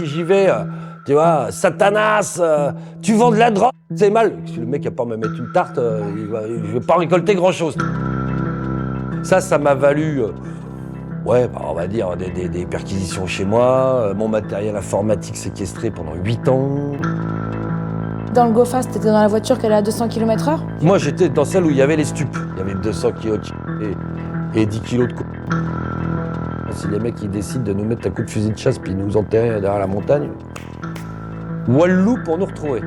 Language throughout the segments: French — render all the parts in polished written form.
si j'y vais, tu vois, Satanas, tu vends de la drogue, c'est mal. Si le mec a pas à me mettre une tarte, je vais pas récolter grand-chose. Ça m'a valu, on va dire, des perquisitions chez moi, mon matériel informatique séquestré pendant 8 ans. Dans le Go Fast, t'étais dans la voiture qui allait à 200 km/h? Moi, j'étais dans celle où il y avait les stupes. Il y avait 200 kilos et 10 kilos de coups. Si les mecs ils décident de nous mettre un coup de fusil de chasse puis nous enterrer derrière la montagne, Wallou pour nous retrouver.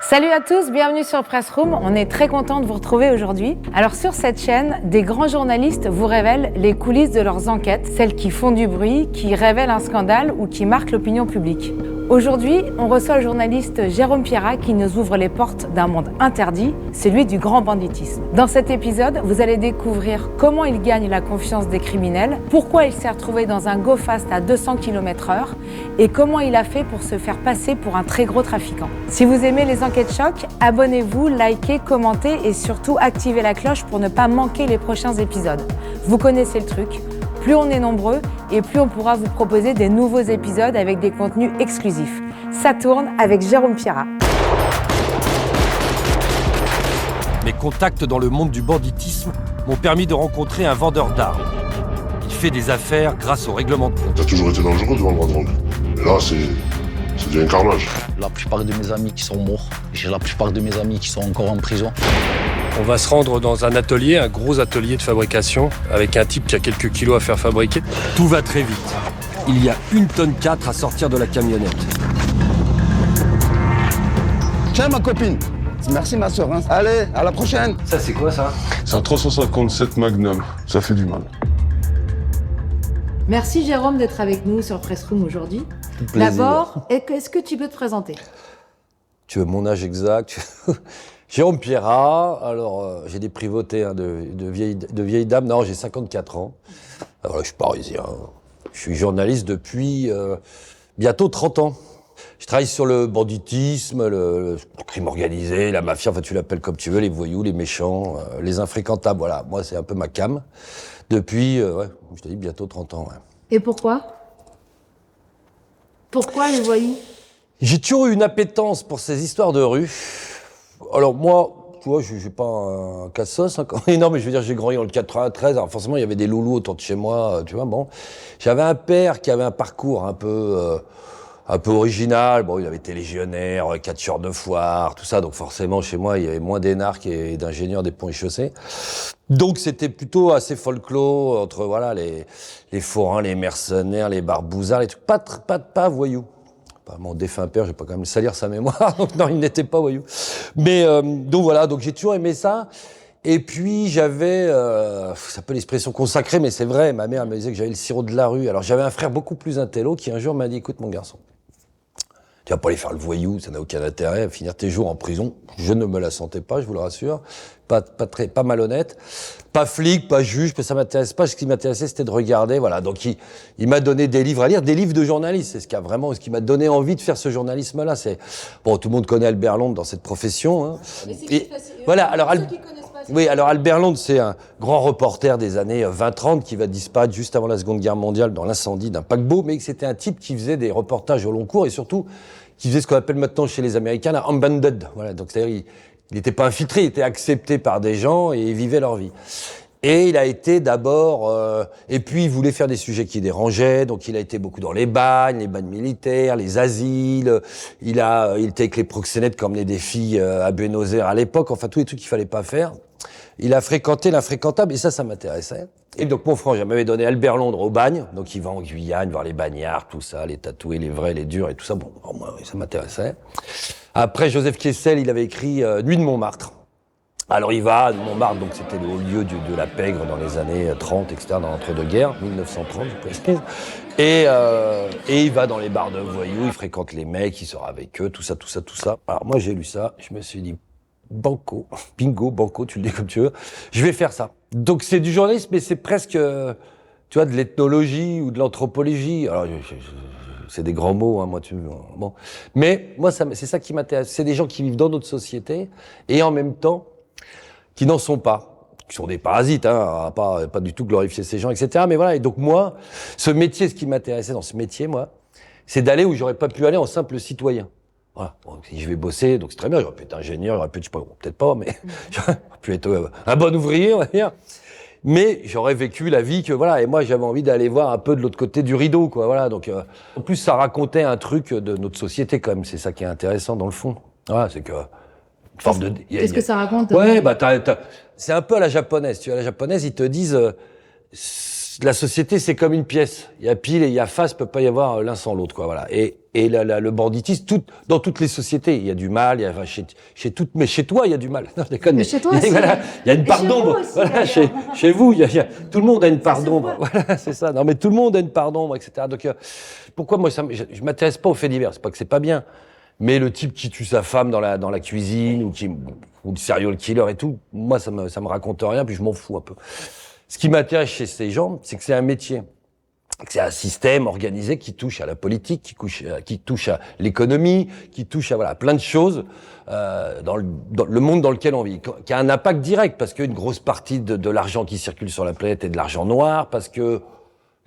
Salut à tous, bienvenue sur Press Room. On est très content de vous retrouver aujourd'hui. Alors sur cette chaîne, des grands journalistes vous révèlent les coulisses de leurs enquêtes, celles qui font du bruit, qui révèlent un scandale ou qui marquent l'opinion publique. Aujourd'hui, on reçoit le journaliste Jérôme Pierrat qui nous ouvre les portes d'un monde interdit, celui du grand banditisme. Dans cet épisode, vous allez découvrir comment il gagne la confiance des criminels, pourquoi il s'est retrouvé dans un Go Fast à 200 km/h et comment il a fait pour se faire passer pour un très gros trafiquant. Si vous aimez les enquêtes choc, abonnez-vous, likez, commentez et surtout activez la cloche pour ne pas manquer les prochains épisodes. Vous connaissez le truc. Plus on est nombreux et plus on pourra vous proposer des nouveaux épisodes avec des contenus exclusifs. Ça tourne avec Jérôme Pierrat. Mes contacts dans le monde du banditisme m'ont permis de rencontrer un vendeur d'armes. Il fait des affaires grâce au règlement de compte. Ça a toujours été dangereux de vendre la drogue. Et là, c'est devient un carnage. La plupart de mes amis qui sont morts, j'ai la plupart de mes amis qui sont encore en prison. On va se rendre dans un atelier, un gros atelier de fabrication, avec un type qui a quelques kilos à faire fabriquer. Tout va très vite. Il y a 1,4 tonne à sortir de la camionnette. Tiens ma copine. Merci ma soeur. Hein. Allez, à la prochaine. Ça c'est quoi ça? C'est un 357 Magnum. Ça fait du mal. Merci Jérôme d'être avec nous sur Press Room aujourd'hui. D'abord, est-ce que tu peux te présenter? Tu veux mon âge exact? Jérôme Pierrat, alors j'ai des privautés de vieilles dames. Non, j'ai 54 ans. Alors là, je suis parisien. Je suis journaliste depuis bientôt 30 ans. Je travaille sur le banditisme, le crime organisé, la mafia, enfin tu l'appelles comme tu veux, les voyous, les méchants, les infréquentables. Voilà, moi c'est un peu ma cam. Depuis, je te dis bientôt 30 ans. Ouais. Et pourquoi? Pourquoi les voyous? J'ai toujours eu une appétence pour ces histoires de rue. Alors moi, tu vois, je suis pas un casse-sauce, hein, non, mais je veux dire, j'ai grandi dans le 93, alors forcément, il y avait des loulous autour de chez moi, tu vois, bon. J'avais un père qui avait un parcours un peu original, bon, il avait été légionnaire, catcheur de foire, tout ça, donc forcément, chez moi, il y avait moins d'énarques et d'ingénieurs des ponts et chaussées. Donc c'était plutôt assez folklore, entre, voilà, les forains, les mercenaires, les barbouzards, les trucs, pas voyous. Mon défunt père, je vais pas quand même salir sa mémoire, donc non, il n'était pas voyou. Mais donc voilà, donc j'ai toujours aimé ça. Et puis j'avais, ça peut l'expression consacrée, mais c'est vrai, ma mère me disait que j'avais le sirop de la rue. Alors j'avais un frère beaucoup plus intello qui un jour m'a dit, écoute mon garçon, tu vas pas aller faire le voyou, ça n'a aucun intérêt, finir tes jours en prison. Je ne me la sentais pas, je vous le rassure. Pas malhonnête, pas flic, pas juge, mais ça m'intéresse pas. Ce qui m'intéressait, c'était de regarder, voilà. Donc il m'a donné des livres à lire, des livres de journalistes. C'est ce qui m'a donné envie de faire ce journalisme-là. C'est bon, tout le monde connaît Albert Londres dans cette profession. Hein. Voilà. Alors alors Albert Londres, c'est un grand reporter des années 20-30 qui va disparaître juste avant la Seconde Guerre mondiale dans l'incendie d'un paquebot, mais c'était un type qui faisait des reportages au long cours et surtout qui faisait ce qu'on appelle maintenant chez les Américains la unbanded. Voilà. Donc c'est-à-dire il n'était pas infiltré, il était accepté par des gens et il vivait leur vie. Et il a été d'abord... et puis il voulait faire des sujets qui dérangeaient, donc il a été beaucoup dans les bagnes militaires, les asiles. Il était avec les proxénètes qui emmenaient des filles à Buenos Aires à l'époque, enfin tous les trucs qu'il fallait pas faire. Il a fréquenté l'infréquentable et ça m'intéressait. Et donc mon frangin m'avait donné Albert Londres au bagne, donc il va en Guyane voir les bagnards, tout ça, les tatoués, les vrais, les durs et tout ça. Bon, moi ça m'intéressait. Après, Joseph Kessel, il avait écrit Nuit de Montmartre. Alors il va à Montmartre, donc c'était le haut lieu de la pègre dans les années 30, etc., dans l'entre-deux-guerres, 1930, je précise. Et il va dans les bars de voyous, il fréquente les mecs, il sort avec eux, tout ça. Alors moi j'ai lu ça, je me suis dit, bingo, banco, tu le dis comme tu veux, je vais faire ça. Donc c'est du journalisme, mais c'est presque, tu vois, de l'ethnologie ou de l'anthropologie. Alors c'est des grands mots, hein, moi, bon. Mais moi, c'est ça qui m'intéresse. C'est des gens qui vivent dans notre société et en même temps qui n'en sont pas. qui sont des parasites, hein, pas du tout glorifier ces gens, etc. Mais voilà, et donc moi, ce métier, ce qui m'intéressait dans ce métier, moi, c'est d'aller où j'aurais pas pu aller en simple citoyen. Voilà. Bon, si je vais bosser, donc c'est très bien, j'aurais pu être ingénieur, j'aurais pu, je sais pas, bon, peut-être pas, mais j'aurais pu être un bon ouvrier, on va dire. Mais j'aurais vécu la vie que, voilà, et moi j'avais envie d'aller voir un peu de l'autre côté du rideau, quoi, voilà. Donc, en plus, ça racontait un truc de notre société, quand même, c'est ça qui est intéressant dans le fond. Voilà, c'est que, une forme de... Qu'est-ce que ça raconte? Ouais, bah c'est un peu à la japonaise, tu vois, à la japonaise, ils te disent, la société, c'est comme une pièce. Il y a pile et il y a face, peut pas y avoir l'un sans l'autre, quoi, voilà. Et le banditisme, dans toutes les sociétés, il y a du mal, il y a, mais chez toi, il y a du mal. Non, je déconne. Mais chez toi aussi. Voilà, il y a une part d'ombre. Voilà, chez vous, tout le monde a une part d'ombre. Voilà, c'est ça. Non, mais tout le monde a une part d'ombre, etc. Donc, pourquoi moi, je m'intéresse pas aux faits divers. C'est pas que c'est pas bien. Mais le type qui tue sa femme dans la cuisine, ou le serial killer et tout, moi, ça me raconte rien, puis je m'en fous un peu. Ce qui m'intéresse chez ces gens, c'est que c'est un métier. C'est un système organisé qui touche à la politique, qui touche à l'économie, qui touche à voilà plein de choses dans le monde dans lequel on vit, qui a un impact direct parce qu'une grosse partie de l'argent qui circule sur la planète est de l'argent noir, parce que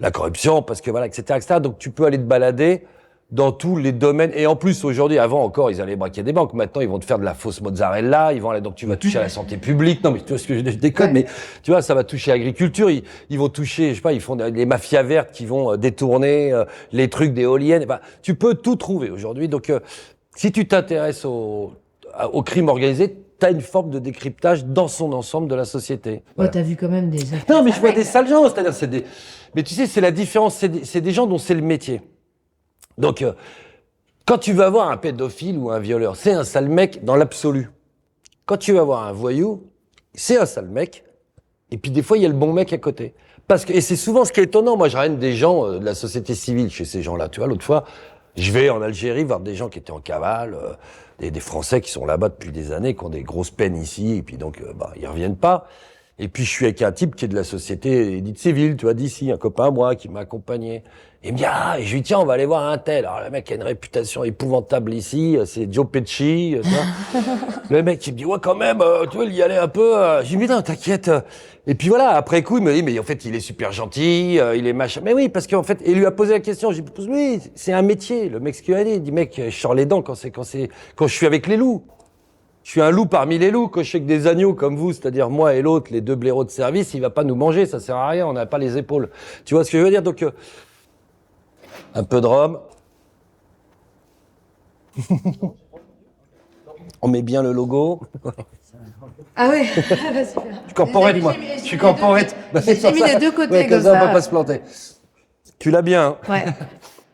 la corruption, parce que voilà, etc., etc. Donc tu peux aller te balader dans tous les domaines. Et en plus, aujourd'hui, avant encore, ils allaient braquer des banques. Maintenant, ils vont te faire de la fausse mozzarella. Ils vont aller, donc tu vas toucher à la santé publique. Non, mais tu vois ce que je déconne, mais tu vois, ça va toucher à l'agriculture. Ils vont toucher, je sais pas, ils font des mafias vertes qui vont détourner les trucs d'éoliennes. Enfin, tu peux tout trouver aujourd'hui. Donc, si tu t'intéresses au crime organisé, t'as une forme de décryptage dans son ensemble de la société. Voilà. T'as vu quand même des... Non, mais je vois des sales gens. C'est-à-dire, mais tu sais, c'est la différence. C'est des gens dont c'est le métier. Donc, quand tu vas voir un pédophile ou un violeur, c'est un sale mec dans l'absolu. Quand tu vas voir un voyou, c'est un sale mec. Et puis des fois, il y a le bon mec à côté. Et c'est souvent ce qui est étonnant. Moi, je ramène des gens de la société civile chez ces gens-là. Tu vois, l'autre fois, je vais en Algérie voir des gens qui étaient en cavale, des Français qui sont là-bas depuis des années, qui ont des grosses peines ici, et puis donc, ils reviennent pas. Et puis, je suis avec un type qui est de la société dite civile, tu vois, d'ici, un copain à moi qui m'a accompagné. Et il me dit, et je lui dis, tiens, on va aller voir un tel. Alors, le mec a une réputation épouvantable ici, c'est Joe Pesci, tu vois. Le mec, il me dit, ouais, quand même, tu vois, il y allait un peu, je lui dis, mais non, t'inquiète. Et puis voilà, après coup, il me dit, mais en fait, il est super gentil, il est machin. Mais oui, parce qu'en fait, il lui a posé la question, j'ai dit, oui, c'est un métier. Le mec, ce qu'il a dit, il dit, mec, je sors les dents quand je suis avec les loups. Je suis un loup parmi les loups, quand je suis avec des agneaux comme vous, c'est-à-dire moi et l'autre, les deux blaireaux de service, il va pas nous manger, ça sert à rien, on n'a pas les épaules. Tu vois ce que je veux dire? Donc, un peu de rhum. On met bien le logo. Ah ouais, super. Je suis corporate, moi. Je suis corporate. J'ai mis les deux côtés ouais, comme ça. On ça. va pas se planter. Tu l'as bien. Hein. Ouais.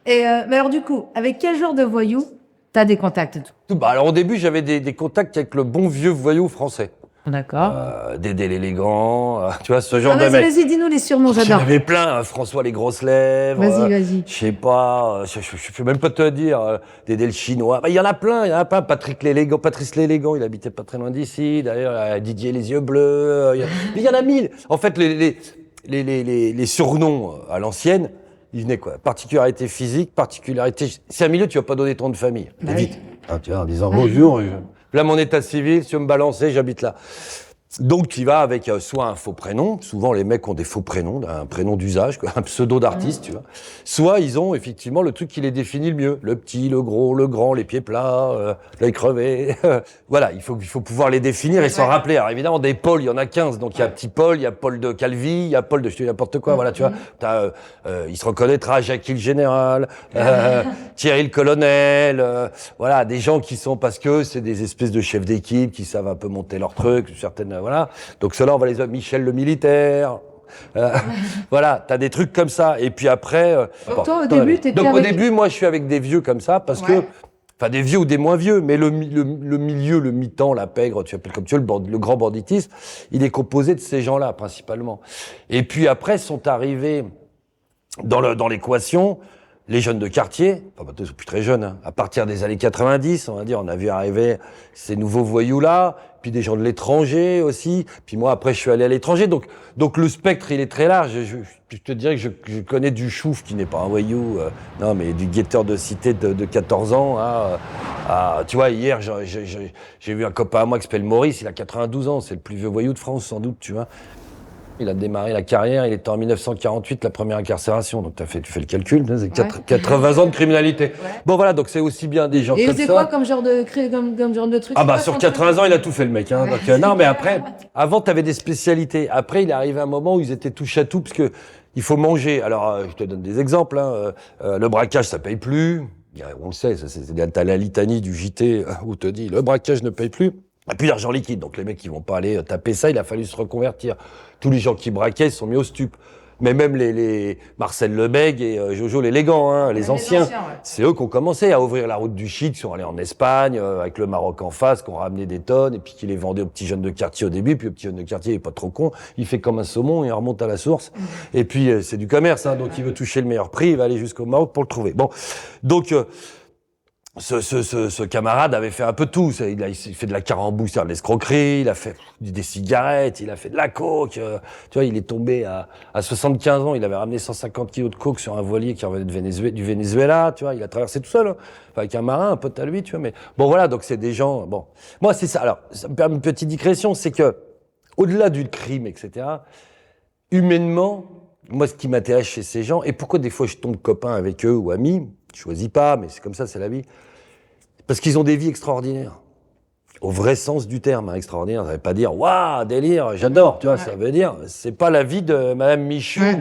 Et mais alors du coup, avec quel genre de voyous t'as des contacts et tout? Alors au début, j'avais des contacts avec le bon vieux voyou français. D'accord. Dédé l'élégant, tu vois, ce genre de mec. Vas-y, dis-nous les surnoms, J'en j'adore. avais plein, François les grosses lèvres. Vas-y. Je sais pas, je peux même pas te dire, Dédé le chinois. Il y en a plein. Patrice l'élégant, il habitait pas très loin d'ici. D'ailleurs, Didier les yeux bleus. Il y en a 1000. En fait, les surnoms à l'ancienne, ils venaient quoi? Particularité physique, particularité. C'est un milieu, tu vas pas donner ton nom de famille. Bah vite. Tu vois, en disant bonjour. Là, mon état civil, si tu veux me balancer, j'habite là. Donc, tu vas avec soit un faux prénom. Souvent, les mecs ont des faux prénoms, un prénom d'usage, un pseudo d'artiste, tu vois. Soit ils ont effectivement le truc qui les définit le mieux. Le petit, le gros, le grand, les pieds plats, l'œil crevé. Voilà, il faut pouvoir les définir et s'en rappeler. Alors, évidemment, des Paul, il y en a 15. Donc, il y a petit Paul, il y a Paul de Calvi, il y a Paul de je te dis n'importe quoi. Voilà, tu vois. Il se reconnaîtra Jackie le général, Thierry le colonel. Voilà, des gens qui sont, parce que c'est des espèces de chefs d'équipe qui savent un peu monter leur truc, certaines, voilà. Donc ceux-là, on va les appeler Michel le militaire. Voilà, t'as des trucs comme ça. Et puis après... Toi, au début, t'étais donc avec... au début, moi, je suis avec des vieux comme ça, parce que... Enfin, des vieux ou des moins vieux, mais le milieu, le mi-temps, la pègre, tu appelles comme tu veux, le grand banditisme, il est composé de ces gens-là, principalement. Et puis après, sont arrivés dans l'équation les jeunes de quartier, enfin, ils sont plus très jeunes, hein, à partir des années 90, on va dire, on a vu arriver ces nouveaux voyous-là, puis des gens de l'étranger aussi, puis moi, après, je suis allé à l'étranger, donc le spectre, il est très large. Je te dirais que je connais du chouf qui n'est pas un voyou, non, mais du guetteur de cité de 14 ans, tu vois, hier, j'ai vu un copain à moi qui s'appelle Maurice, il a 92 ans, c'est le plus vieux voyou de France, sans doute, tu vois. Il a démarré la carrière, il était en 1948, la première incarcération. Donc tu fais le calcul, hein, c'est 80 ans de criminalité. Ouais. Bon voilà, donc c'est aussi bien des gens comme ça. Et c'est quoi comme genre de truc? Ah bah sur 80 ans, il a tout fait le mec. Hein, donc, non mais après, avant tu avais des spécialités. Après, il est arrivé un moment où ils étaient touche à tout parce que il faut manger. Alors je te donne des exemples. Hein, le braquage, ça paye plus. On le sait, t'as la litanie du JT où te dit le braquage ne paye plus. Et puis l'argent liquide, donc les mecs ils vont pas aller taper ça, il a fallu se reconvertir. Tous les gens qui braquaient sont mis au stup. Mais même les Marcel Lebègue et Jojo l'élégant, hein, les anciens, ouais. C'est eux qui ont commencé à ouvrir la route du shit, qui sont allés en Espagne, avec le Maroc en face, qui ont ramené des tonnes, et puis qui les vendaient aux petits jeunes de quartier au début, puis le petit jeune de quartier il est pas trop con, il fait comme un saumon, il remonte à la source, et puis c'est du commerce, hein, donc il veut toucher le meilleur prix, il va aller jusqu'au Maroc pour le trouver. Bon, donc... Ce camarade avait fait un peu tout. Il fait de la carambouche, de l'escroquerie, il a fait des cigarettes, il a fait de la coke. Tu vois, il est tombé à 75 ans, il avait ramené 150 kilos de coke sur un voilier qui revenait du Venezuela. Tu vois, il a traversé tout seul, hein, avec un marin, un pote à lui. Tu vois, mais bon voilà, donc c'est des gens. Bon, moi c'est ça. Alors, ça me permet une petite digression, c'est que au-delà du crime, etc. Humainement, moi ce qui m'intéresse chez ces gens, et pourquoi des fois je tombe copain avec eux ou amis, je choisis pas, mais c'est comme ça, c'est la vie. Parce qu'ils ont des vies extraordinaires. Au vrai sens du terme, hein, extraordinaire. Ça veut pas dire, waouh, délire, j'adore, tu vois, ça veut dire, c'est pas la vie de Madame Michu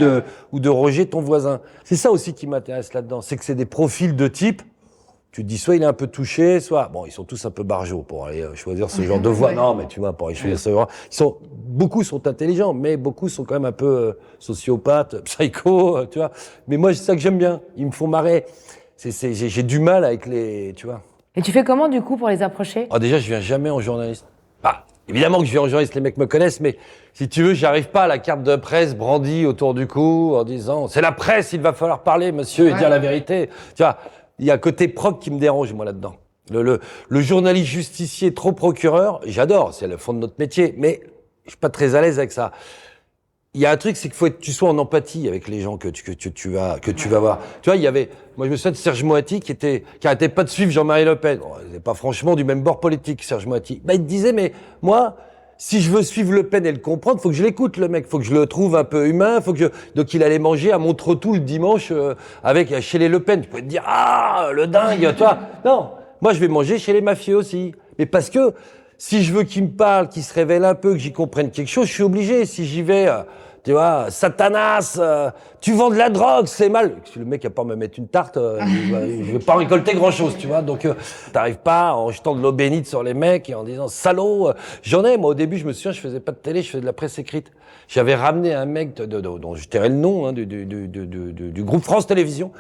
ou de Roger, ton voisin. C'est ça aussi qui m'intéresse là-dedans. C'est que c'est des profils de type, tu te dis, soit il est un peu touché, soit, bon, ils sont tous un peu barjots pour aller choisir ce genre de voie. Non, mais tu vois, pour aller choisir ce genre. Beaucoup sont intelligents, mais beaucoup sont quand même un peu sociopathes, psycho, tu vois. Mais moi, c'est ça que j'aime bien. Ils me font marrer. J'ai du mal avec les, tu vois. Et tu fais comment, du coup, pour les approcher? Ah, déjà, je viens jamais en journaliste. Ah, évidemment que je viens en journaliste, les mecs me connaissent, mais si tu veux, j'arrive pas à la carte de presse brandie autour du cou en disant, c'est la presse, il va falloir parler, monsieur, et dire la vérité. Tu vois, il y a un côté proc qui me dérange, moi, là-dedans. Le journaliste justicier trop procureur, j'adore, c'est le fond de notre métier, mais je suis pas très à l'aise avec ça. Il y a un truc, c'est qu'il faut que tu sois en empathie avec les gens que tu vas voir. Tu vois, moi je me souviens de Serge Moati qui arrêtait pas de suivre Jean-Marie Le Pen. Bon, il n'est pas franchement du même bord politique, Serge Moati. Il te disait, mais moi, si je veux suivre Le Pen et le comprendre, faut que je l'écoute, le mec. Faut que je le trouve un peu humain. Donc il allait manger à Montretout le dimanche, chez les Le Pen. Tu pouvais te dire, ah, le dingue, toi. Non. Moi, je vais manger chez les mafieux aussi. Mais parce que, si je veux qu'il me parle, qu'il se révèle un peu, que j'y comprenne quelque chose, je suis obligé. Si j'y vais, tu vois, Satanas, tu vends de la drogue, c'est mal. Si le mec a pas à me mettre une tarte, je vais pas récolter grand-chose, tu vois. Donc, t'arrives pas en jetant de l'eau bénite sur les mecs et en disant salaud. J'en ai, moi, au début, je me souviens, je faisais pas de télé, je faisais de la presse écrite. J'avais ramené un mec dont je tairais le nom, hein, du groupe France Télévisions.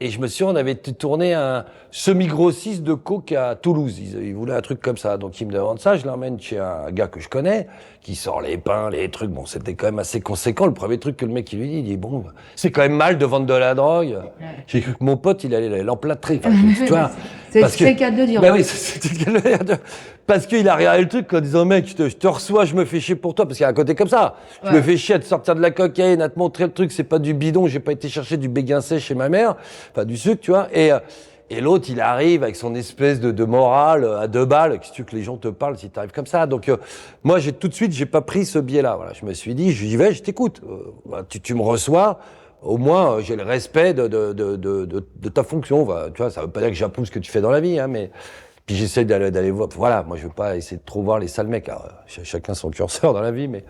Et je me souviens, on avait tourné un semi-grossiste de coke à Toulouse. Ils voulaient un truc comme ça. Donc, ils me demandent ça. Je l'emmène chez un gars que je connais, qui sort les pains, les trucs. Bon, c'était quand même assez conséquent. Le premier truc que le mec, il lui dit, il dit, bon, c'est quand même mal de vendre de la drogue. J'ai cru que mon pote, il allait l'emplâtrer. Enfin, tu vois. C'est le cas de dire. Ben oui, c'était le cas de dire. Parce qu'il a regardé le truc en disant, mec, je te reçois, je me fais chier pour toi. Parce qu'il y a un côté comme ça. Je me fais chier à te sortir de la cocaïne, à te montrer le truc, c'est pas du bidon, j'ai pas été chercher du béguincé chez ma mère. Enfin, du sucre, tu vois. Et l'autre, il arrive avec son espèce de morale à 2 balles. Qu'est-ce que tu veux que les gens te parlent si t'arrives comme ça? Donc, moi, tout de suite, j'ai pas pris ce biais-là. Voilà. Je me suis dit, j'y vais, je t'écoute. Tu me reçois. Au moins, j'ai le respect de ta fonction. Tu vois, ça veut pas dire que j'approuve ce que tu fais dans la vie, hein, mais, puis j'essaie d'aller voir. Voilà. Moi, je veux pas essayer de trop voir les sales mecs. Alors, chacun son curseur dans la vie, mais.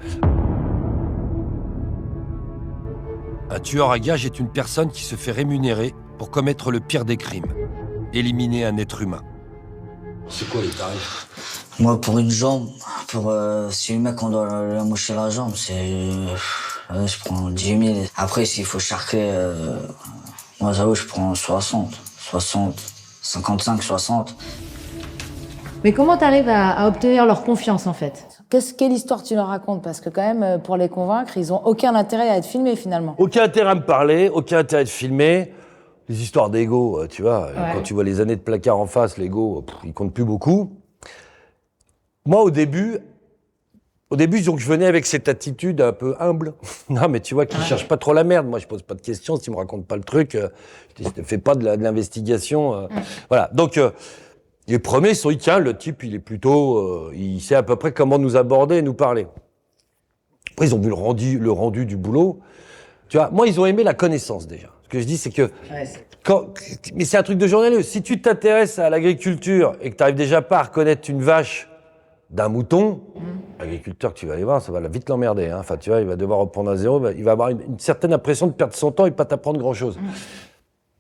Un tueur à gages est une personne qui se fait rémunérer pour commettre le pire des crimes, éliminer un être humain. C'est quoi les tarifs? Moi, pour une jambe, si le mec on doit lui amocher la jambe, je prends 10 000. Après, s'il faut charquer, moi j'avoue, je prends 60, 55, 60. Mais comment t'arrives à obtenir leur confiance, en fait? Quelle histoire tu leur racontes? Parce que quand même, pour les convaincre, ils ont aucun intérêt à être filmés finalement. Aucun intérêt à me parler, aucun intérêt de filmer. Les histoires d'ego, tu vois, quand tu vois les années de placard en face, l'ego, il compte plus beaucoup. Moi, au début, donc je venais avec cette attitude un peu humble. Non, mais tu vois, qui cherche pas trop la merde. Moi, je pose pas de questions. Si tu me racontes pas le truc, je te fais pas de l'investigation. Voilà. Donc, les premiers, ils sont dit, tiens, le type, il est plutôt, il sait à peu près comment nous aborder et nous parler. Après, ils ont vu le rendu du boulot. Tu vois, moi, ils ont aimé la connaissance, déjà. Ce que je dis, c'est que, mais c'est un truc de journaliste. Si tu t'intéresses à l'agriculture et que tu n'arrives déjà pas à reconnaître une vache d'un mouton, l'agriculteur que tu vas aller voir, ça va vite l'emmerder. Hein. Enfin, tu vois, il va devoir reprendre à zéro. Il va avoir une certaine impression de perdre son temps et pas t'apprendre grand-chose.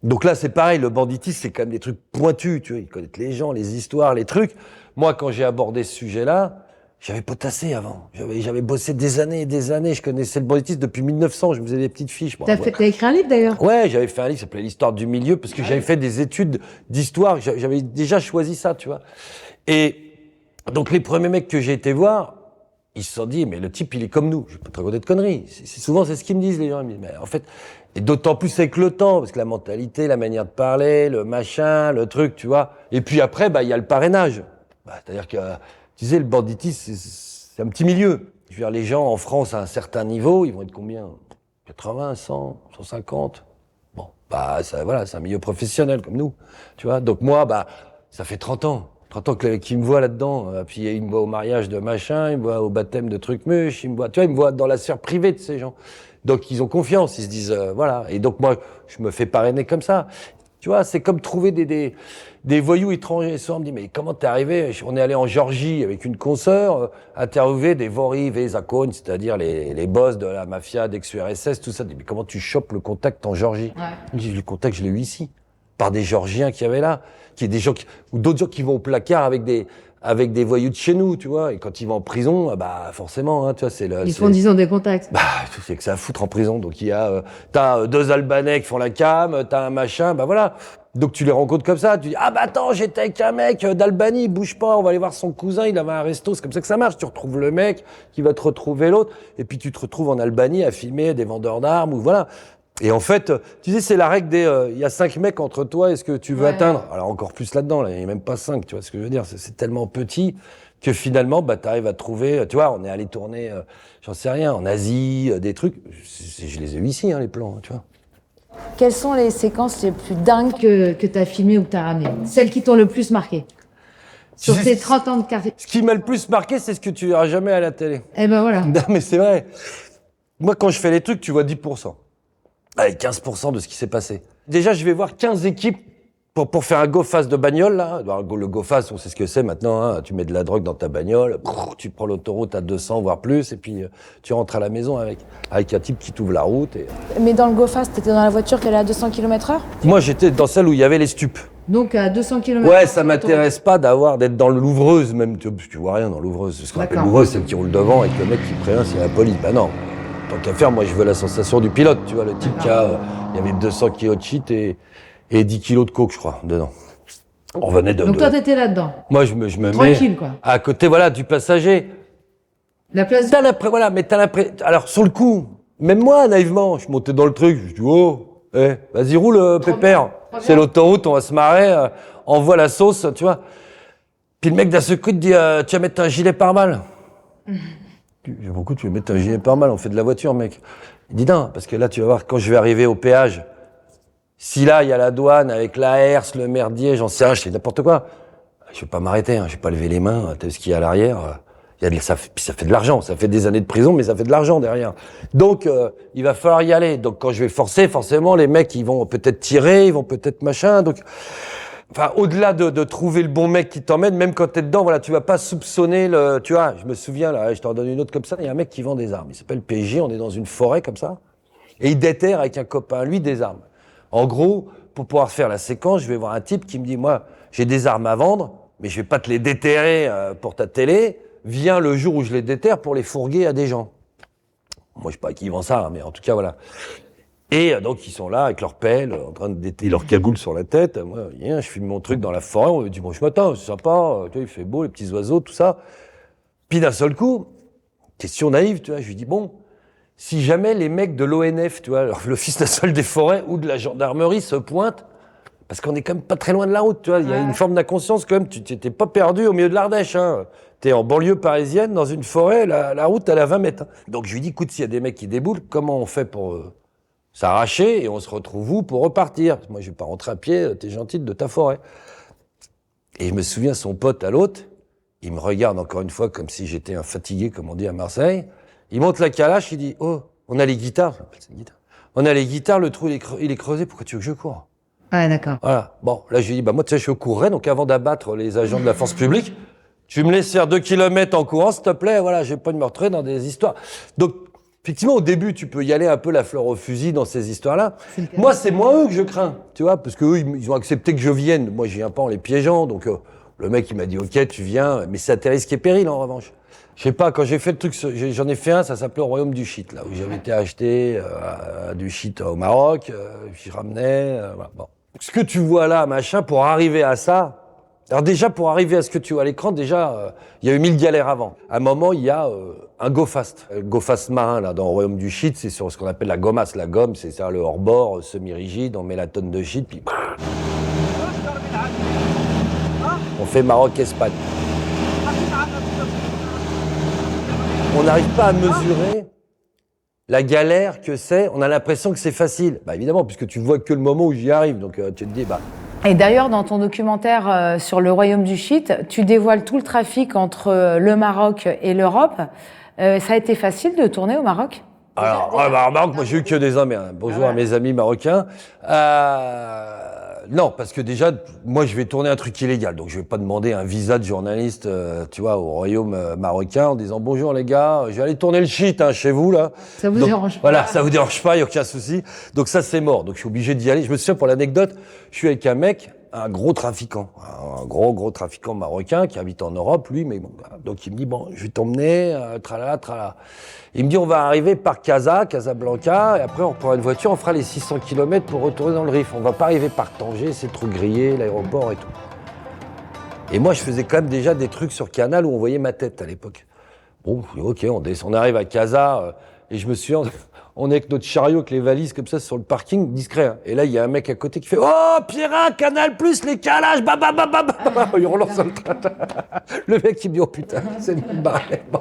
Donc là, c'est pareil, le banditisme, c'est quand même des trucs pointus, tu vois, ils connaissent les gens, les histoires, les trucs. Moi, quand j'ai abordé ce sujet-là, j'avais potassé avant. J'avais bossé des années et des années, je connaissais le banditisme depuis 1900, je me faisais des petites fiches. Bon, T'as écrit un livre d'ailleurs? Ouais, j'avais fait un livre qui s'appelait l'histoire du milieu, parce que j'avais fait des études d'histoire, j'avais déjà choisi ça, tu vois. Et donc les premiers mecs que j'ai été voir, ils se sont dit, mais le type, il est comme nous, je vais pas te raconter de conneries. Souvent, c'est ce qu'ils me disent, les gens. Ils me disent, mais en fait, et d'autant plus avec le temps, parce que la mentalité, la manière de parler, le machin, le truc, tu vois. Et puis après, il y a le parrainage. C'est-à-dire que, tu sais, le banditisme, c'est un petit milieu. Je veux dire, les gens en France à un certain niveau, ils vont être combien? 80, 100, 150? Bon, voilà, c'est un milieu professionnel comme nous, tu vois. Donc moi, ça fait 30 ans. 30 ans qu'ils me voient là-dedans. Puis ils me voient au mariage de machin, ils me voient au baptême de trucs muches, ils me voient dans la sphère privée de ces gens. Donc ils ont confiance, ils se disent voilà. Et donc moi, je me fais parrainer comme ça. Tu vois, c'est comme trouver des voyous étrangers. Souvent on me dit mais comment t'es arrivé? On est allé en Géorgie avec une consoeur interviewer des Vori Vezakon, c'est-à-dire les boss de la mafia, d'ex-URSS, tout ça. Je dis, mais comment tu chopes le contact en Géorgie? Je dis, le contact, je l'ai eu ici, par des Géorgiens qui avaient là, qui est des gens ou d'autres gens qui vont au placard avec des voyous de chez nous, tu vois. Et quand ils vont en prison, forcément, hein, tu vois, Ils font, disons, des contacts. Tu sais que ça à foutre en prison. Donc t'as 2 Albanais qui font la cam, t'as un machin, voilà. Donc tu les rencontres comme ça, tu dis, attends, j'étais avec un mec d'Albanie, bouge pas, on va aller voir son cousin, il avait un resto, c'est comme ça que ça marche. Tu retrouves le mec qui va te retrouver l'autre, et puis tu te retrouves en Albanie à filmer des vendeurs d'armes, ou voilà. Et en fait, tu sais, c'est la règle il y a 5 mecs entre toi et ce que tu veux atteindre. Alors encore plus là-dedans, là, il n'y a même pas 5, tu vois ce que je veux dire. C'est tellement petit que finalement, t'arrives à trouver, tu vois, on est allé tourner, j'en sais rien, en Asie, des trucs. Je les ai eu ici, hein, les plans, tu vois. Quelles sont les séquences les plus dingues que tu as filmées ou que tu as ramenées? Celles qui t'ont le plus marqué? Sur ces 30 ans de carrière. Ce qui m'a le plus marqué, c'est ce que tu verras jamais à la télé. Eh ben voilà. Non, mais c'est vrai. Moi, quand je fais les trucs, tu vois 10%. Allez, 15% de ce qui s'est passé. Déjà, je vais voir 15 équipes pour faire un go-fast de bagnole, là. Le go-fast, on sait ce que c'est maintenant, hein. Tu mets de la drogue dans ta bagnole, tu prends l'autoroute à 200, voire plus, et puis tu rentres à la maison avec un type qui t'ouvre la route. Mais dans le go-fast, t'étais dans la voiture qui allait à 200 km/h? Moi, j'étais dans celle où il y avait les stupes. Donc à 200 km/h. Ouais, ça m'intéresse pas d'être dans le l'ouvreuse, même, tu vois rien dans l'ouvreuse. Ce qu'on appelle l'ouvreuse, c'est celle qui roule devant et que le mec qui prévient, c'est la police. Non. Tant qu'à faire, moi, je veux la sensation du pilote, tu vois, le type qui a, il y avait 200 kilos de shit et 10 kilos de coke, je crois, dedans. On venait Donc toi, t'étais là-dedans. Moi, je me tranquille, mets quoi. À côté, voilà, du passager. La place. Alors, sur le coup, même moi, naïvement, je montais dans le truc, je dis, vas-y, roule, pépère. C'est l'autoroute, on va se marrer, envoie la sauce, tu vois. Puis le mec, d'un seul coup, il te dit, tu vas mettre un gilet pare-balles. Pourquoi tu veux mettre un gilet pare-balles? On fait de la voiture, mec. Il dit non, parce que là, tu vas voir, quand je vais arriver au péage, si là, il y a la douane avec la herse, le merdier, j'en sais rien, je sais n'importe quoi. Je vais pas m'arrêter, hein, je vais pas lever les mains, t'as vu ce qu'il y a à l'arrière. Ça fait de l'argent, ça fait des années de prison, mais ça fait de l'argent derrière. Donc, il va falloir y aller. Donc, quand je vais forcer, forcément, les mecs, ils vont peut-être tirer, ils vont peut-être machin. Donc, enfin, au-delà de trouver le bon mec qui t'emmène, même quand t'es dedans, voilà, tu vas pas soupçonner tu vois, je me souviens, là, je t'en donne une autre comme ça, il y a un mec qui vend des armes. Il s'appelle PJ, on est dans une forêt comme ça. Et il déterre avec un copain, lui, des armes. En gros, pour pouvoir faire la séquence, je vais voir un type qui me dit, moi, j'ai des armes à vendre, mais je vais pas te les déterrer pour ta télé. Viens le jour où je les déterre pour les fourguer à des gens. Moi, je sais pas à qui vend ça, hein, mais en tout cas, voilà. Et donc, ils sont là avec leur pelle, en train de déterrer leur cagoule sur la tête. Moi, je filme mon truc dans la forêt, on me dit dimanche matin, c'est sympa, tu vois, il fait beau, les petits oiseaux, tout ça. Puis d'un seul coup, question naïve, tu vois, je lui dis, bon, si jamais les mecs de l'ONF, tu vois, l'Office national des forêts ou de la gendarmerie se pointent, parce qu'on est quand même pas très loin de la route, tu vois, il y a une forme d'inconscience quand même, tu t'es pas perdu au milieu de l'Ardèche, hein. T'es en banlieue parisienne, dans une forêt, la route, elle a 20 mètres. Hein. Donc je lui dis, écoute, s'il y a des mecs qui déboulent, comment on fait pour s'arracher et on se retrouve où pour repartir? Moi, je vais pas rentrer à pied, t'es gentil de ta forêt. Et je me souviens, son pote à l'autre, il me regarde encore une fois comme si j'étais un fatigué, comme on dit à Marseille. Il monte la calache, il dit, oh, on a les guitares. On a les guitares, le trou, il est creusé, pourquoi tu veux que je cours? Ouais, d'accord. Voilà. Bon, là, je lui dis, bah, moi, tu sais, je courrais, donc avant d'abattre les agents de la force publique, tu me laisses faire 2 kilomètres en courant, s'il te plaît, voilà, j'ai pas de me retrouver dans des histoires. Donc, effectivement, au début, tu peux y aller un peu la fleur au fusil dans ces histoires-là. Moi, c'est moi eux que je crains, tu vois, parce que eux, ils ont accepté que je vienne. Moi, je viens pas en les piégeant, donc, le mec, il m'a dit, OK, tu viens, mais c'est à tes risques et périls, en revanche. Je sais pas, quand j'ai fait le truc, j'en ai fait un, ça s'appelait au Royaume du Shit, là, où j'avais été acheter du shit au Maroc, puis je ramenais, voilà, bon. Ce que tu vois là, machin, pour arriver à ça, alors déjà, pour arriver à ce que tu vois à l'écran, déjà, il y a eu 1000 galères avant. À un moment, il y a un go fast. Le go fast marin, là, dans le Royaume du Shit, c'est sur ce qu'on appelle la gommasse. La gomme, c'est ça, le hors-bord, semi-rigide, on met la tonne de shit, puis... On fait Maroc-Espagne. On n'arrive pas à mesurer la galère que c'est. On a l'impression que c'est facile. Bah évidemment, puisque tu vois que le moment où j'y arrive. Donc tu te dis, bah... Et d'ailleurs, dans ton documentaire sur le Royaume du Shit, tu dévoiles tout le trafic entre le Maroc et l'Europe. Ça a été facile de tourner au Maroc? Alors, au Maroc, moi j'ai eu que des hommes. Hein. Bonjour à mes amis marocains. Non, parce que déjà, moi je vais tourner un truc illégal, donc je vais pas demander un visa de journaliste, tu vois, au royaume marocain en disant bonjour les gars, je vais aller tourner le shit hein, chez vous là. Ça vous dérange pas? Voilà, ça vous dérange pas, y a aucun souci. Donc ça c'est mort, donc je suis obligé d'y aller. Je me souviens pour l'anecdote, je suis avec un mec, un gros trafiquant, un gros trafiquant marocain qui habite en Europe, lui, mais bon, donc il me dit bon, je vais t'emmener, tralala, tralala. Il me dit on va arriver par Casablanca, et après on reprend une voiture, on fera les 600 km pour retourner dans le Rif. On va pas arriver par Tanger, c'est trop grillé, l'aéroport et tout. Et moi je faisais quand même déjà des trucs sur Canal où on voyait ma tête à l'époque. Bon, ok, on arrive à Casa, et je me souviens, on est avec notre chariot, avec les valises comme ça sur le parking, discret. Hein. Et là, il y a un mec à côté qui fait « Oh, Pierrin, Canal+, les calages, il relance le train. Le mec, il me dit « Oh putain, c'est une barrée. » Bon.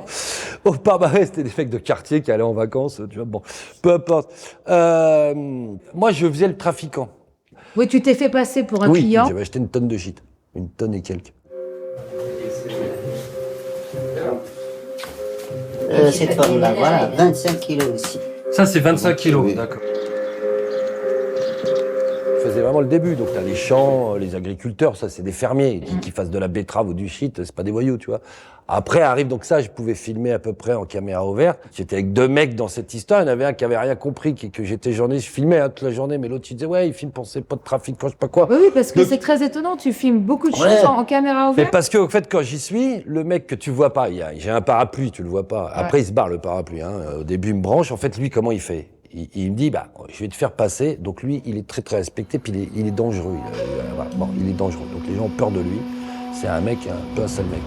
Au Parbarret, c'était des mecs de quartier qui allaient en vacances, tu vois, bon, peu importe. Moi, je faisais le trafiquant. Oui, tu t'es fait passer pour un client. Oui, j'avais acheté une tonne de shit. Une tonne et quelques. Cette forme-là, voilà, 25 kilos aussi. Ça, c'est 25 kilos, Oui. d'accord. Je faisais vraiment le début, donc t'as les champs, les agriculteurs, ça c'est des fermiers, qui fassent de la betterave ou du shit, c'est pas des voyous, tu vois. Après arrive donc ça, je pouvais filmer à peu près en caméra ouverte. J'étais avec 2 mecs dans cette histoire, il y en avait un qui avait rien compris, que j'étais journaliste, je filmais toute la journée, mais l'autre il disait ouais, il filme pour ses potes de trafic, quand je sais pas quoi. Oui, parce que Donc, c'est très étonnant, tu filmes beaucoup de choses Ouais. en caméra mais ouverte. parce que, au fait, quand j'y suis, le mec que tu vois pas, j'ai un parapluie, tu le vois pas. Après, il se barre, le parapluie, hein. Au début, il me branche. En fait, lui, comment il fait? Il me dit, bah, je vais te faire passer. Donc, lui, il est très, très respecté, puis il est dangereux. Voilà. Bon, il est dangereux. Donc, les gens ont peur de lui. C'est un mec, un peu un sale mec.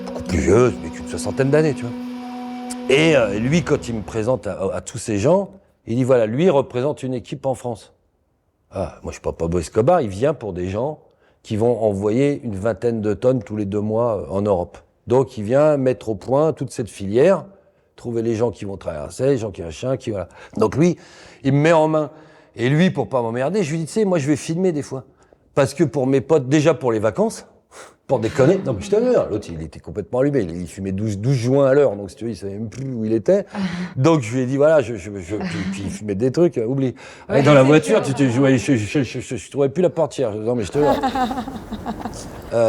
Beaucoup plus vieux, mais qu'une 60aine d'années, tu vois. Et lui, quand il me présente à tous ces gens, il dit, voilà, lui, il représente une équipe en France. Ah, moi, je suis pas Pablo Escobar, il vient pour des gens qui vont envoyer une 20aine de tonnes tous les 2 mois en Europe. Donc, il vient mettre au point toute cette filière, trouver les gens qui vont traverser, les gens qui machin, qui voilà. Donc, lui, il me met en main. Et lui, pour pas m'emmerder, je lui dis, tu sais, moi, je vais filmer des fois. Parce que pour mes potes, déjà pour les vacances, pour déconner. Donc, je te jure, l'autre, il était complètement allumé. Il fumait 12 joints à l'heure. Donc, si tu veux, il savait même plus où il était. Donc, je lui ai dit, voilà, puis il fumait des trucs, oublie. Ouais, dans la voiture, je trouvais plus la portière. Non, mais je te jure.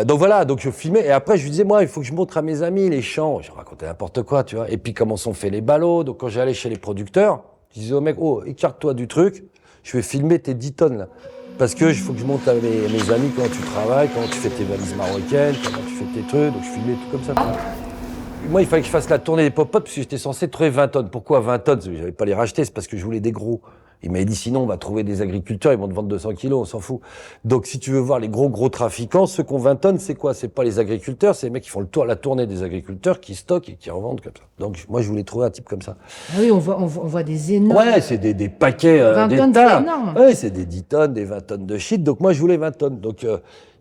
Donc, voilà. Donc, je filmais. Et après, je lui disais, moi, il faut que je montre à mes amis les champs. Je racontais n'importe quoi, tu vois. Et puis, comment sont faits les ballots. Donc, quand j'allais chez les producteurs, je disais au mec, oh, écarte-toi du truc. Je vais filmer tes 10 tonnes, là. Parce que il faut que je montre à mes amis comment tu travailles, comment tu fais tes valises marocaines, comment tu fais tes trucs. Donc je filmais tout comme ça. Moi, il fallait que je fasse la tournée des popotes parce que j'étais censé trouver 20 tonnes. Pourquoi 20 tonnes? J'avais pas les racheter, c'est parce que je voulais des gros. Il m'avait dit, sinon, on va trouver des agriculteurs, ils vont te vendre 200 kilos, on s'en fout. Donc, si tu veux voir les gros trafiquants, ceux qui ont 20 tonnes, c'est quoi? C'est pas les agriculteurs, c'est les mecs qui font la tournée des agriculteurs, qui stockent et qui revendent comme ça. Donc, moi, je voulais trouver un type comme ça. Ah oui, on voit des énormes... Ouais, c'est des paquets, 20 des tonnes, tas. c'est énorme. Ouais, c'est des 10 tonnes, des 20 tonnes de shit. Donc, moi, je voulais 20 tonnes. Donc,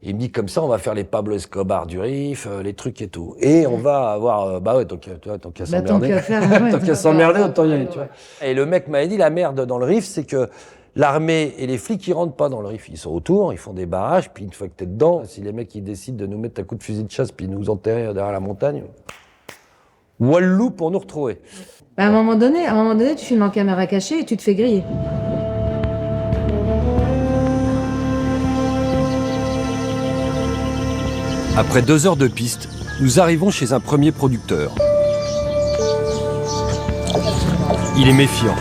il me dit, comme ça, on va faire les Pablo Escobar du Rif, les trucs et tout. Et on va avoir, bah ouais, donc, tu vois, tant qu'à s'emmerder. Tant qu'à s'emmerder, autant y aller, tu vois. Et le mec m'avait dit, la merde dans le Rif, c'est que l'armée et les flics, ils rentrent pas dans le Rif. Ils sont autour, ils font des barrages, puis une fois que t'es dedans, si les mecs, ils décident de nous mettre un coup de fusil de chasse, puis nous enterrer derrière la montagne, wallou pour nous retrouver. Bah, à un moment donné, tu filmes en caméra cachée et tu te fais griller. Après 2 heures de piste, nous arrivons chez un premier producteur. Il est méfiant.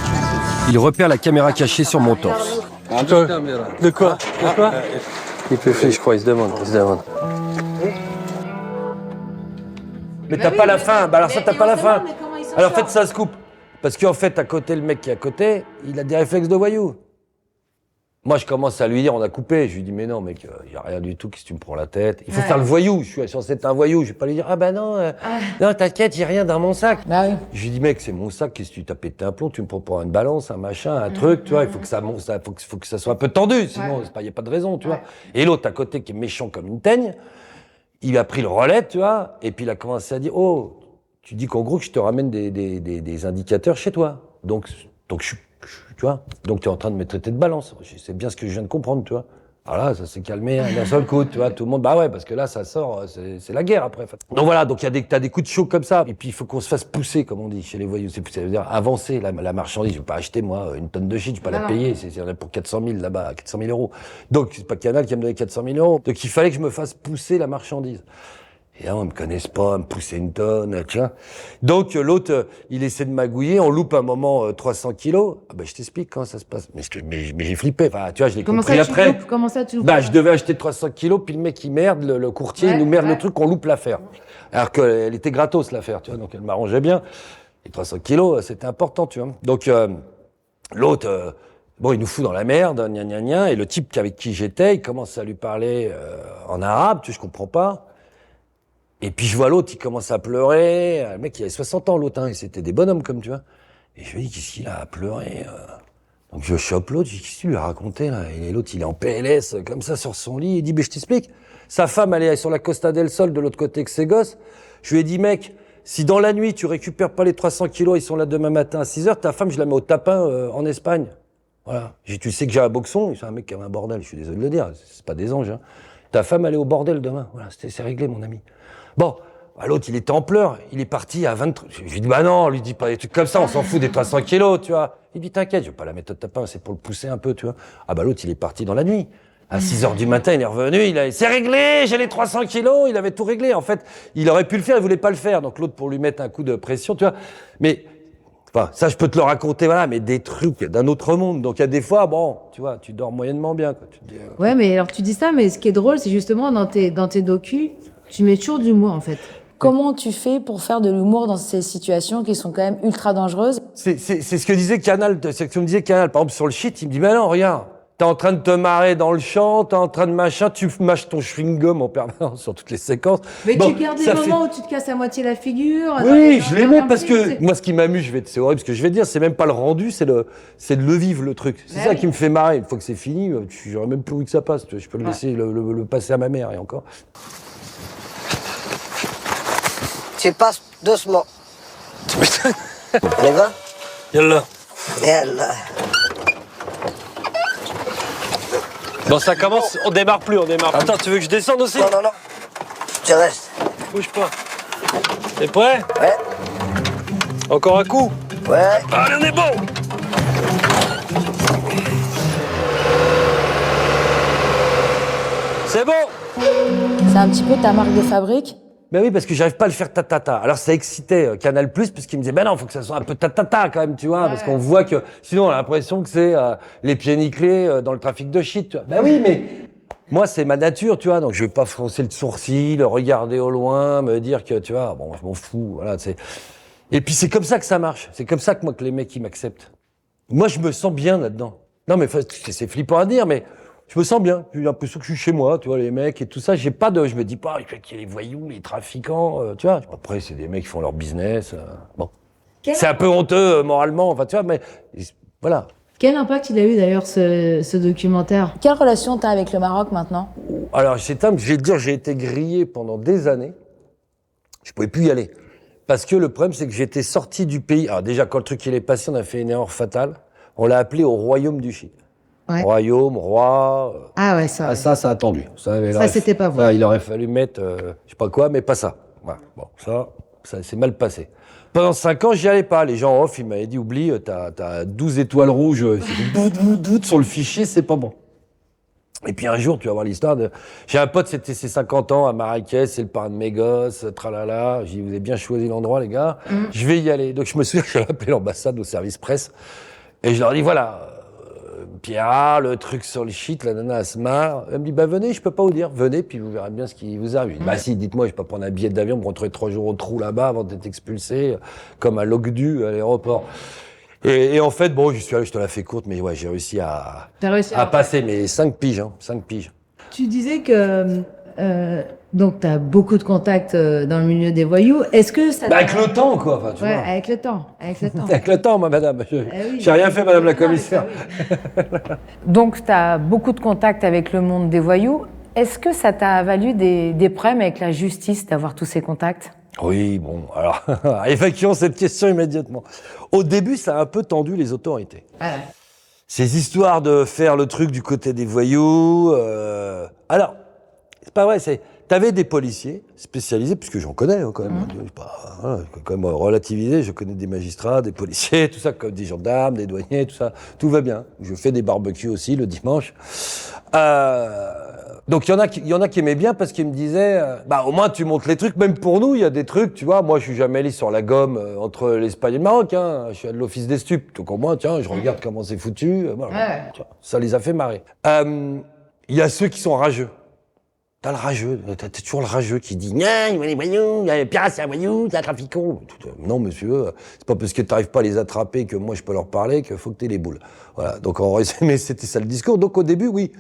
Il repère la caméra cachée sur mon torse. De quoi? Il peut faire, je crois, il se demande. Mais t'as pas la fin. Bah alors ça, t'as pas la fin. Alors faites ça se coupe. Parce qu'en fait, à côté, le mec qui est à côté, il a des réflexes de voyou. Moi, je commence à lui dire, on a coupé. Je lui dis, mais non, mec, y a rien du tout, qu'est-ce que tu me prends la tête? Il faut faire le voyou. Je suis censé être un voyou. Je vais pas lui dire, ah bah non, non, t'inquiète, y a rien dans mon sac. Bah oui. Je lui dis, mec, c'est mon sac, qu'est-ce que tu t'as pété un plomb? Tu me prends pour une balance, un machin, un truc, tu vois, il faut que ça monte, faut que ça soit un peu tendu, sinon, y a pas de raison, tu vois. Et l'autre à côté, qui est méchant comme une teigne, il a pris le relais, tu vois, et puis il a commencé à dire, oh, tu dis qu'en gros, que je te ramène des indicateurs chez toi. Donc, tu vois, donc tu es en train de me traiter de balance. C'est bien ce que je viens de comprendre, tu vois. Voilà, ça s'est calmé d'un seul coup, tu vois, tout le monde, bah ouais, parce que là, ça sort, c'est la guerre après. Donc voilà, donc t'as des coups de chaud comme ça, et puis il faut qu'on se fasse pousser, comme on dit, chez les voyous. Ça veut dire avancer la marchandise. Je vais pas acheter, moi, une tonne de shit, je vais pas la payer, c'est pour 400 000 là-bas, 400 000 euros. Donc c'est pas Canal qui va me donner 400 000 euros. Donc il fallait que je me fasse pousser la marchandise. Et là, on me connaisse pas, me pousser une tonne, tu vois. Donc, l'autre, il essaie de magouiller, on loupe un moment 300 kilos. Ah ben, je t'explique comment ça se passe. Mais j'ai flippé. Enfin, tu vois, je l'ai compris après. Comment ça, tu loupes? Bah, je devais acheter 300 kilos, puis le mec, il merde, le courtier, il nous merde le truc, on loupe l'affaire. Alors qu'elle était gratos, l'affaire, tu vois, donc elle m'arrangeait bien. Et 300 kilos, c'était important, tu vois. Donc, l'autre, bon, il nous fout dans la merde, gna gna gna, et le type avec qui j'étais, il commence à lui parler en arabe, tu vois, je comprends pas. Et puis je vois l'autre, il commence à pleurer. Le mec, il avait 60 ans, l'autre, hein, et c'était des bonhommes, comme tu vois. Et je me dis, qu'est-ce qu'il a à pleurer Donc je chope l'autre, je dis, qu'est-ce que tu lui as raconté, là? Et l'autre, il est en PLS, comme ça, sur son lit. Il dit, mais je t'explique. Sa femme, elle est sur la Costa del Sol, de l'autre côté que ses gosses. Je lui ai dit, mec, si dans la nuit, tu récupères pas les 300 kilos, ils sont là demain matin à 6 heures, ta femme, je la mets au tapin en Espagne. Voilà. Tu sais que j'ai un boxon, c'est un mec qui a un bordel, je suis désolé de le dire, c'est pas des anges, hein. Ta femme, elle est au bordel demain. Voilà, c'est réglé, mon ami. Bon, bah, l'autre, il était en pleurs. Il est parti à 23. Je lui dis, bah non, lui dis pas des trucs comme ça, on s'en fout des 300 kilos, tu vois. Il dit, t'inquiète, je vais pas la mettre au tapin, c'est pour le pousser un peu, tu vois. Ah bah l'autre, il est parti dans la nuit. À 6 heures du matin, il est revenu, c'est réglé, j'ai les 300 kilos, il avait tout réglé. En fait, il aurait pu le faire, il voulait pas le faire. Donc l'autre, pour lui mettre un coup de pression, tu vois. Mais, enfin, ça, je peux te le raconter, voilà, mais des trucs d'un autre monde. Donc il y a des fois, bon, tu vois, tu dors moyennement bien, quoi. Tu te dis, Ouais, mais alors tu dis ça, mais ce qui est drôle, c'est justement dans tes docus, tu mets toujours de l'humour, en fait. Comment tu fais pour faire de l'humour dans ces situations qui sont quand même ultra dangereuses? C'est ce que disait Canal, c'est ce que me disait Canal. Par exemple, sur le shit, il me dit, mais non, regarde. T'es en train de te marrer dans le champ, t'es en train de machin, tu mâches ton chewing-gum en permanence sur toutes les séquences. Mais bon, tu gardes des moments où tu te casses à moitié la figure. Oui, je l'aimais parce que moi, ce qui m'amuse, c'est horrible ce que je vais te dire, c'est même pas le rendu, c'est de le vivre, le truc. C'est ça qui me fait marrer. Une fois que c'est fini, j'aurais même plus envie que ça passe. Je peux le laisser le passer à ma mère et encore. Tu passes doucement. Les gars? Yallah. Yallah. Bon, ça commence, on démarre plus. Attends, tu veux que je descende aussi? Non. Tu restes. Bouge pas. T'es prêt? Ouais. Encore un coup? Ouais. Allez, on est bon! C'est bon! C'est un petit peu ta marque de fabrique. Ben oui, parce que j'arrive pas à le faire ta-ta-ta. Alors ça excitait Canal+, puisqu'il me disait, ben non, faut que ça soit un peu ta-ta-ta quand même, tu vois, parce qu'on voit que, sinon on a l'impression que c'est les pieds nickelés dans le trafic de shit, tu vois. Ben oui, mais moi c'est ma nature, tu vois, donc je vais pas froncer le sourcil, regarder au loin, me dire que, tu vois, bon, je m'en fous, voilà, c'est... Et puis c'est comme ça que ça marche, c'est comme ça que moi que les mecs, ils m'acceptent. Moi, je me sens bien là-dedans. Non, mais c'est flippant à dire, mais je me sens bien. J'ai l'impression que je suis chez moi, tu vois, les mecs et tout ça. Je me dis pas qu'il y a les voyous, les trafiquants, tu vois. Après, c'est des mecs qui font leur business. Bon. C'est un peu honteux moralement, enfin, tu vois, mais voilà. Quel impact il a eu d'ailleurs ce documentaire? Quelle relation t'as avec le Maroc maintenant? Alors, c'est simple, je vais te dire, j'ai été grillé pendant des années. Je pouvais plus y aller. Parce que le problème, c'est que j'étais sorti du pays. Alors déjà, quand le truc il est passé, on a fait une erreur fatale. On l'a appelé au royaume du Chili. Ouais. Royaume, roi. Ah ouais, ça. Ça a attendu. Ça c'était pas vous. Il aurait fallu mettre, je sais pas quoi, mais pas ça. Voilà. Bon, ça c'est mal passé. Pendant 5 ans, j'y allais pas. Les gens off, ils m'avaient dit, oublie, t'as 12 étoiles rouges sur le fichier, c'est pas bon. Et puis un jour, tu vas voir l'histoire de... J'ai un pote, c'était ses 50 ans à Marrakech, c'est le parrain de mes gosses, tralala. J'ai dit, vous avez bien choisi l'endroit, les gars. Je vais y aller. Donc je me souviens que j'ai appelé l'ambassade au service presse. Et je leur dis, voilà, Pierre, le truc sur le shit, la nana, elle se marre. Elle me dit, bah venez, je peux pas vous dire. Venez, puis vous verrez bien ce qui vous arrive. Bah si, dites-moi, je vais pas prendre un billet d'avion pour rentrer 3 jours au trou là-bas avant d'être expulsé, comme un logdu à l'aéroport. Et en fait, bon, j'y suis allé, je te la fais courte, mais ouais, j'ai réussi à passer mes 5 piges, 5 piges. Tu disais que donc t'as beaucoup de contacts dans le milieu des voyous. Est-ce que ça avec le temps, quoi. Enfin, tu vois. avec le temps. Avec le temps, moi, madame. Oui, j'ai rien fait, madame la commissaire. Donc, tu as beaucoup de contacts avec le monde des voyous. Est-ce que ça t'a valu des problèmes avec la justice d'avoir tous ces contacts? Oui, bon, alors, évacuons cette question immédiatement. Au début, ça a un peu tendu les autorités. Ces histoires de faire le truc du côté des voyous... Alors, c'est pas vrai, t'avais des policiers spécialisés, puisque j'en connais quand même, quand même relativisé, je connais des magistrats, des policiers, tout ça, comme des gendarmes, des douaniers, tout ça, tout va bien. Je fais des barbecues aussi le dimanche. Donc il y en a qui aimaient bien parce qu'ils me disaient, bah au moins tu montres les trucs, même pour nous il y a des trucs, tu vois. Moi je suis jamais allé sur la gomme entre l'Espagne et le Maroc, hein. Je suis à l'office des stupes, donc au moins tiens, je regarde comment c'est foutu. Voilà. Tu vois, ça les a fait marrer. Il y a ceux qui sont rageux. T'as le rageux, t'as toujours le rageux qui dit « il y a les voyous, Pierre c'est un voyou, c'est un trafiquant ». Non monsieur, c'est pas parce que t'arrives pas à les attraper que moi je peux leur parler qu'il faut que t'aies les boules. Voilà, donc en résumé c'était ça le discours. Donc au début oui,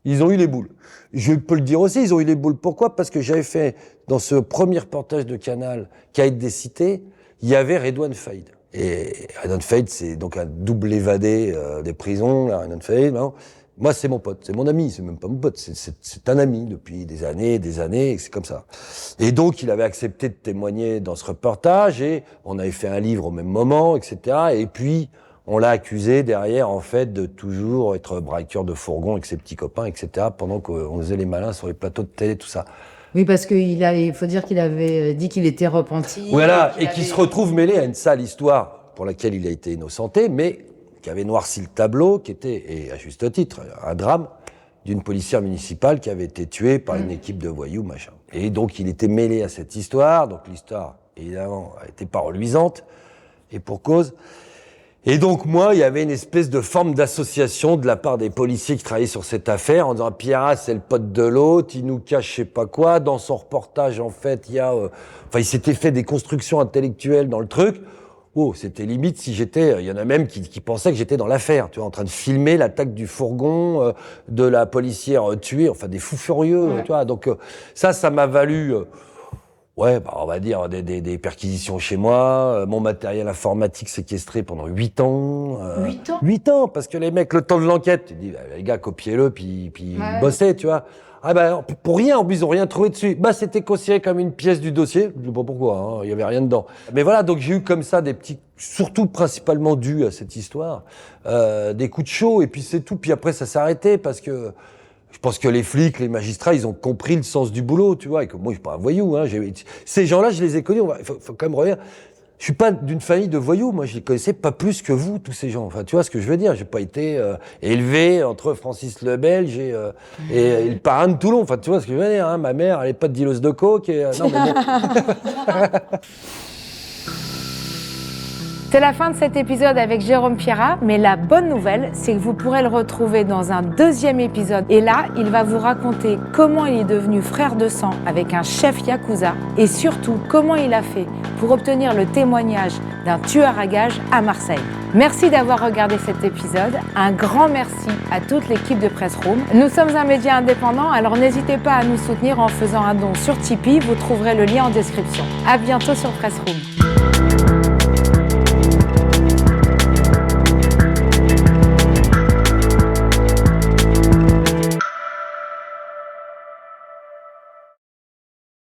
ils ont eu les boules. Je peux le dire aussi, ils ont eu les boules. Pourquoi? Parce que j'avais fait, dans ce premier reportage de Canal qui a été cité, il y avait Redouane Faïd. Et Redouane Faïd c'est donc un double évadé des prisons, là, Redouane Faïd, non. Moi, c'est mon pote, c'est mon ami, c'est même pas mon pote, c'est un ami depuis des années, et c'est comme ça. Et donc, il avait accepté de témoigner dans ce reportage, et on avait fait un livre au même moment, etc. Et puis, on l'a accusé derrière, en fait, de toujours être braqueur de fourgon avec ses petits copains, etc., pendant qu'on faisait les malins sur les plateaux de télé, tout ça. Oui, parce il faut dire qu'il avait dit qu'il était repenti. Voilà, et qu'il se retrouve mêlé à une sale histoire pour laquelle il a été innocenté, mais qui avait noirci le tableau, qui était, et à juste titre, un drame d'une policière municipale qui avait été tuée par une équipe de voyous, machin. Et donc, il était mêlé à cette histoire. Donc, l'histoire, évidemment, a été pas reluisante, et pour cause. Et donc, moi, il y avait une espèce de forme d'association de la part des policiers qui travaillaient sur cette affaire, en disant, Pierre, c'est le pote de l'autre, il nous cache je sais pas quoi. Dans son reportage, en fait, il s'était fait des constructions intellectuelles dans le truc. Oh, c'était limite si j'étais... Il y en a même qui pensaient que j'étais dans l'affaire, tu vois, en train de filmer l'attaque du fourgon, de la policière tuée, enfin des fous furieux, tu vois. Donc ça m'a valu, on va dire, des perquisitions chez moi, mon matériel informatique séquestré pendant 8 ans. 8 ans 8 ans, parce que les mecs, le temps de l'enquête, tu dis, les gars, copiez-le, puis bossez, tu vois. Ah ben, pour rien, en plus, ils ont rien trouvé dessus. Bah, c'était considéré comme une pièce du dossier. Je sais pas pourquoi, il y avait rien dedans. Mais voilà, donc j'ai eu comme ça des petits, surtout principalement dus à cette histoire, des coups de chaud, et puis c'est tout. Puis après, ça s'est arrêté parce que je pense que les flics, les magistrats, ils ont compris le sens du boulot, tu vois, et que moi, je suis pas un voyou, hein. Ces gens-là, je les ai connus, il faut quand même revenir. Je suis pas d'une famille de voyous, moi je les connaissais pas plus que vous, tous ces gens. Enfin, tu vois ce que je veux dire. J'ai pas été élevé entre Francis le Belge et le parrain de Toulon. Enfin, tu vois ce que je veux dire. Hein. Ma mère, elle est pas de dealeuse de coke. Non, mais bon. C'est la fin de cet épisode avec Jérôme Pierrat, mais la bonne nouvelle, c'est que vous pourrez le retrouver dans un deuxième épisode. Et là, il va vous raconter comment il est devenu frère de sang avec un chef yakuza et surtout comment il a fait pour obtenir le témoignage d'un tueur à gages à Marseille. Merci d'avoir regardé cet épisode. Un grand merci à toute l'équipe de Press Room. Nous sommes un média indépendant, alors n'hésitez pas à nous soutenir en faisant un don sur Tipeee. Vous trouverez le lien en description. À bientôt sur Press Room.